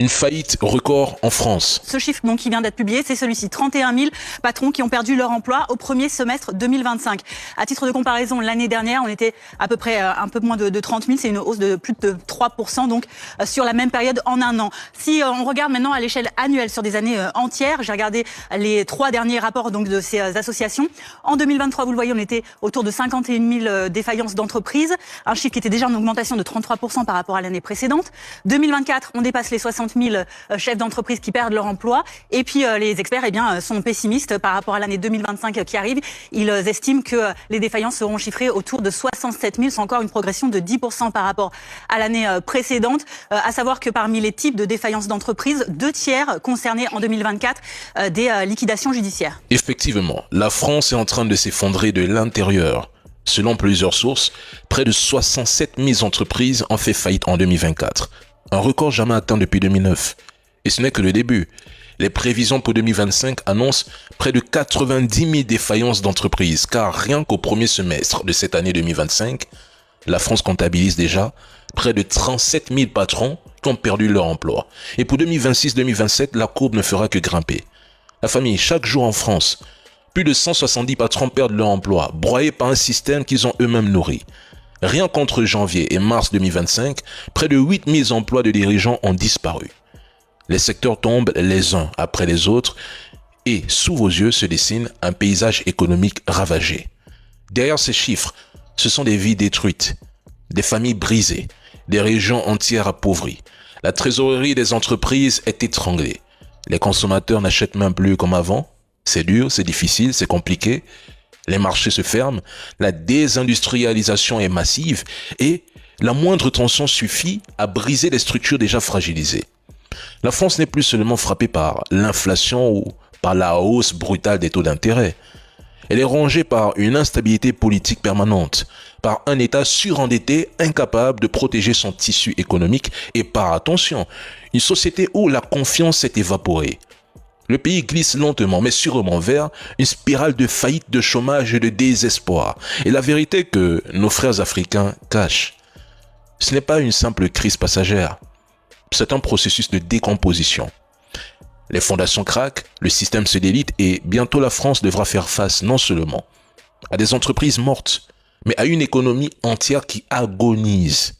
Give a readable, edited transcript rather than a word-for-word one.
Une faillite record en France. Ce chiffre donc, qui vient d'être publié, c'est celui-ci. 31 000 patrons qui ont perdu leur emploi au premier semestre 2025. À titre de comparaison, l'année dernière, on était à peu près un peu moins de 30 000. C'est une hausse de plus de 3% donc, sur la même période en un an. Si on regarde maintenant à l'échelle annuelle sur des années entières, j'ai regardé les 3 derniers rapports donc, de ces associations. En 2023, vous le voyez, on était autour de 51 000 défaillances d'entreprises. Un chiffre qui était déjà en augmentation de 33% par rapport à l'année précédente. 2024, on dépasse les 60 000 chefs d'entreprise qui perdent leur emploi. Et puis les experts sont pessimistes par rapport à l'année 2025 qui arrive. Ils estiment que les défaillances seront chiffrées autour de 67 000. C'est encore une progression de 10% par rapport à l'année précédente. À savoir que parmi les types de défaillances d'entreprise, 2/3 concernés en 2024 des liquidations judiciaires. Effectivement, la France est en train de s'effondrer de l'intérieur. Selon plusieurs sources, près de 67 000 entreprises ont fait faillite en 2024. Un record jamais atteint depuis 2009. Et ce n'est que le début. Les prévisions pour 2025 annoncent près de 90 000 défaillances d'entreprises, car rien qu'au premier semestre de cette année 2025, la France comptabilise déjà près de 37 000 patrons qui ont perdu leur emploi. Et pour 2026-2027, la courbe ne fera que grimper. La famille, chaque jour en France, plus de 170 patrons perdent leur emploi, broyés par un système qu'ils ont eux-mêmes nourri. Rien qu'entre janvier et mars 2025, près de 8 000 emplois de dirigeants ont disparu. Les secteurs tombent les uns après les autres et sous vos yeux se dessine un paysage économique ravagé. Derrière ces chiffres, ce sont des vies détruites, des familles brisées, des régions entières appauvries. La trésorerie des entreprises est étranglée. Les consommateurs n'achètent même plus comme avant. C'est dur, c'est difficile, c'est compliqué. Les marchés se ferment, la désindustrialisation est massive et la moindre tension suffit à briser les structures déjà fragilisées. La France n'est plus seulement frappée par l'inflation ou par la hausse brutale des taux d'intérêt. Elle est rongée par une instabilité politique permanente, par un État surendetté incapable de protéger son tissu économique et par, attention, une société où la confiance s'est évaporée. Le pays glisse lentement mais sûrement vers une spirale de faillite, de chômage et de désespoir. Et la vérité que nos frères africains cachent, ce n'est pas une simple crise passagère. C'est un processus de décomposition. Les fondations craquent, le système se délite et bientôt la France devra faire face non seulement à des entreprises mortes, mais à une économie entière qui agonise.